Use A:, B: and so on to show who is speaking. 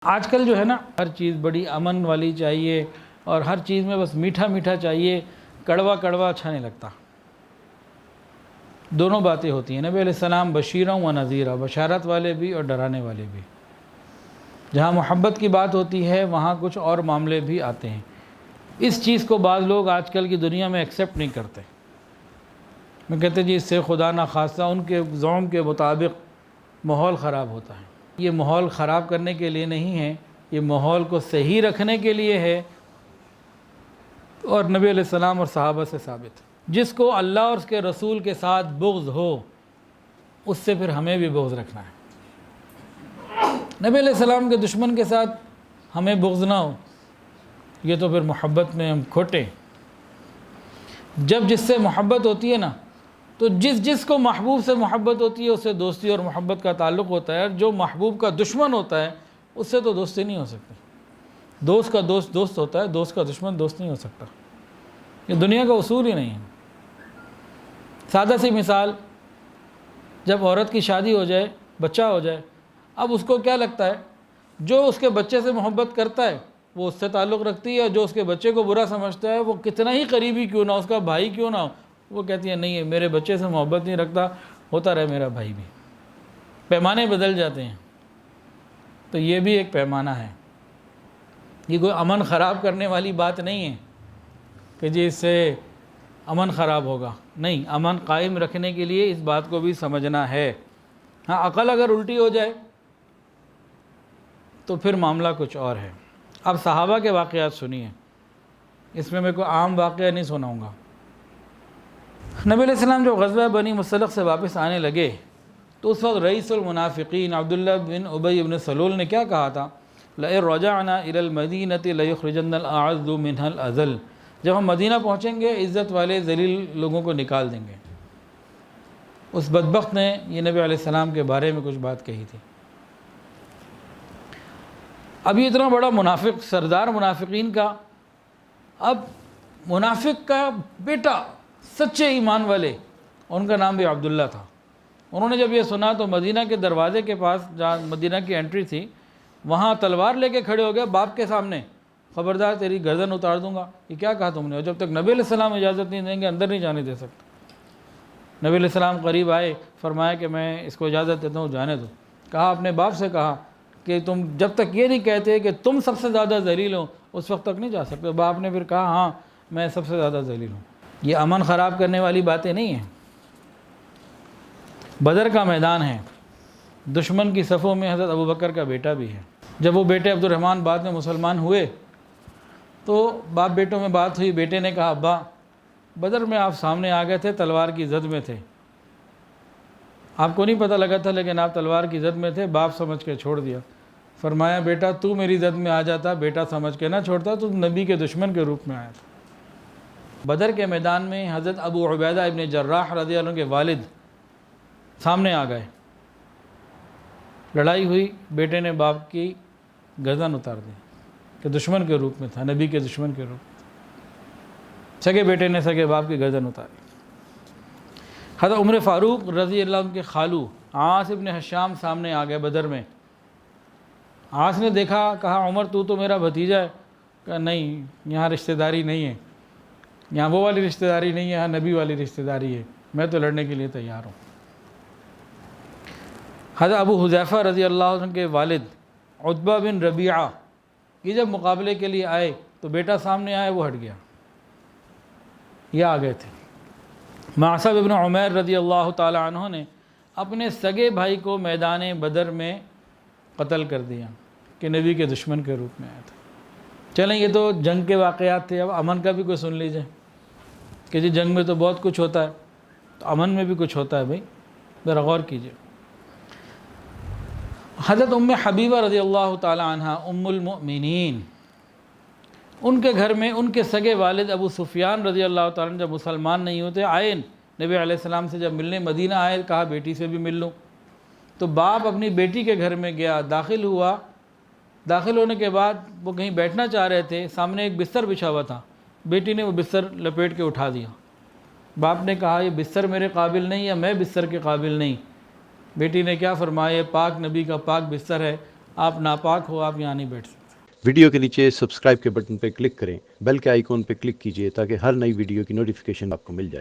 A: آج کل جو ہے نا ہر چیز بڑی امن والی چاہیے اور ہر چیز میں بس میٹھا میٹھا چاہیے، کڑوا کڑوا اچھا نہیں لگتا۔ دونوں باتیں ہوتی ہیں۔ نبی علیہ السلام بشیرا و نذیرا، بشارت والے بھی اور ڈرانے والے بھی۔ جہاں محبت کی بات ہوتی ہے وہاں کچھ اور معاملے بھی آتے ہیں۔ اس چیز کو بعض لوگ آج کل کی دنیا میں ایکسیپٹ نہیں کرتے۔ میں کہتے جی اس سے خدا نخواستہ ان کے زعم کے مطابق ماحول خراب ہوتا ہے۔ یہ ماحول خراب کرنے کے لیے نہیں ہے، یہ ماحول کو صحیح رکھنے کے لیے ہے، اور نبی علیہ السلام اور صحابہ سے ثابت ہے۔ جس کو اللہ اور اس کے رسول کے ساتھ بغض ہو اس سے پھر ہمیں بھی بغض رکھنا ہے۔ نبی علیہ السلام کے دشمن کے ساتھ ہمیں بغض نہ ہو، یہ تو پھر محبت میں ہم کھوٹے۔ جب جس سے محبت ہوتی ہے نا، تو جس کو محبوب سے محبت ہوتی ہے اس سے دوستی اور محبت کا تعلق ہوتا ہے، اور جو محبوب کا دشمن ہوتا ہے اس سے تو دوستی نہیں ہو سکتی۔ دوست کا دوست دوست ہوتا ہے، دوست کا دشمن دوست نہیں ہو سکتا۔ یہ دنیا کا اصول ہی نہیں ہے۔ سادہ سی مثال، جب عورت کی شادی ہو جائے، بچہ ہو جائے، اب اس کو کیا لگتا ہے، جو اس کے بچے سے محبت کرتا ہے وہ اس سے تعلق رکھتی ہے، اور جو اس کے بچے کو برا سمجھتا ہے وہ کتنا ہی قریبی کیوں نہ، اس کا بھائی کیوں نہ ہو، وہ کہتی ہے نہیں ہے، میرے بچے سے محبت نہیں رکھتا، ہوتا رہے میرا بھائی بھی۔ پیمانے بدل جاتے ہیں۔ تو یہ بھی ایک پیمانہ ہے۔ یہ کوئی امن خراب کرنے والی بات نہیں ہے کہ جی اس سے امن خراب ہوگا، نہیں، امن قائم رکھنے کے لیے اس بات کو بھی سمجھنا ہے۔ ہاں، عقل اگر الٹی ہو جائے تو پھر معاملہ کچھ اور ہے۔ اب صحابہ کے واقعات سنیے، اس میں کوئی عام واقعہ نہیں سناؤں گا۔ نبی علیہ السلام جب غزوہ بنی مصطلق سے واپس آنے لگے تو اس وقت رئیس المنافقین عبداللہ بن ابی بن سلول نے کیا کہا تھا، لئن رجعنا الى المدینة لیخرجن الاعز منها الاذل، جب ہم مدینہ پہنچیں گے عزت والے ذلیل لوگوں کو نکال دیں گے۔ اس بدبخت نے یہ نبی علیہ السلام کے بارے میں کچھ بات کہی تھی۔ اب یہ اتنا بڑا منافق، سردار منافقین کا، اب منافق کا بیٹا سچے ایمان والے، ان کا نام بھی عبداللہ تھا، انہوں نے جب یہ سنا تو مدینہ کے دروازے کے پاس جہاں مدینہ کی انٹری تھی وہاں تلوار لے کے کھڑے ہو گئے باپ کے سامنے، خبردار تیری گردن اتار دوں گا۔ یہ کیا کہا تم نے؟ اور جب تک نبی علیہ السلام اجازت نہیں دیں گے اندر نہیں جانے دے سکتا۔ نبی علیہ السلام قریب آئے، فرمایا کہ میں اس کو اجازت دیتا ہوں، جانے دو۔ کہا اپنے باپ سے کہا کہ تم جب تک یہ نہیں کہتے کہ تم سب سے زیادہ ذلیل ہو اس وقت تک نہیں جا سکتے۔ باپ نے پھر کہا ہاں میں سب سے زیادہ ذلیل ہوں۔ یہ امن خراب کرنے والی باتیں نہیں ہیں۔ بدر کا میدان ہے، دشمن کی صفوں میں حضرت ابوبکر کا بیٹا بھی ہے۔ جب وہ بیٹے عبد الرحمن بعد میں مسلمان ہوئے تو باپ بیٹوں میں بات ہوئی، بیٹے نے کہا ابا بدر میں آپ سامنے آ گئے تھے، تلوار کی زد میں تھے، آپ کو نہیں پتہ لگا تھا لیکن آپ تلوار کی زد میں تھے، باپ سمجھ کے چھوڑ دیا۔ فرمایا بیٹا تو میری زد میں آ جاتا، بیٹا سمجھ کے نہ چھوڑتا، تو نبی کے دشمن کے روپ میں آیا تھا۔ بدر کے میدان میں حضرت ابو عبیدہ ابن جراح رضی اللہ عنہ کے والد سامنے آ گئے، لڑائی ہوئی، بیٹے نے باپ کی گردن اتار دی کہ دشمن کے روپ میں تھا، نبی کے دشمن کے روپ میں۔ سگے بیٹے نے سگے باپ کی گردن اتاری۔ حضرت عمر فاروق رضی اللہ عنہ کے خالو عاص ابن ہشام سامنے آ گئے بدر میں۔ عاص نے دیکھا، کہا عمر تو میرا بھتیجا ہے؟ کہا نہیں، یہاں رشتہ داری نہیں ہے، یہاں وہ والی رشتہ داری نہیں ہے، یہاں نبی والی رشتہ داری ہے، میں تو لڑنے کے لیے تیار ہوں۔ حضرت ابو حذیفہ رضی اللہ عنہ کے والد عتبہ بن ربیعہ یہ جب مقابلے کے لیے آئے تو بیٹا سامنے آئے، وہ ہٹ گیا، یہ آ گئے تھے۔ معصب ابن عمیر رضی اللہ تعالی عنہ نے اپنے سگے بھائی کو میدان بدر میں قتل کر دیا کہ نبی کے دشمن کے روپ میں آیا تھا۔ چلیں یہ تو جنگ کے واقعات تھے، اب امن کا بھی کوئی سن لیجئے کہ جی جنگ میں تو بہت کچھ ہوتا ہے، تو امن میں بھی کچھ ہوتا ہے بھائی، ذرا غور کیجئے۔ حضرت ام حبیبہ رضی اللہ تعالی عنہ ام المؤمنین، ان کے گھر میں ان کے سگے والد ابو سفیان رضی اللہ تعالیٰ عنہ جب مسلمان نہیں ہوتے آئے نبی علیہ السلام سے، جب ملنے مدینہ آئے، کہا بیٹی سے بھی مل لوں، تو باپ اپنی بیٹی کے گھر میں گیا، داخل ہوا، داخل ہونے کے بعد وہ کہیں بیٹھنا چاہ رہے تھے، سامنے ایک بستر بچھا ہوا تھا، بیٹی نے وہ بستر لپیٹ کے اٹھا دیا۔ باپ نے کہا یہ بستر میرے قابل نہیں یا میں بستر کے قابل نہیں؟ بیٹی نے کیا فرمایا، پاک نبی کا پاک بستر ہے، آپ ناپاک ہو، آپ یہاں نہیں بیٹھ سکتے۔
B: ویڈیو کے نیچے سبسکرائب کے بٹن پہ کلک کریں، بیل کے آئیکن پہ کلک کیجئے تاکہ ہر نئی ویڈیو کی نوٹیفیکیشن آپ کو مل جائے۔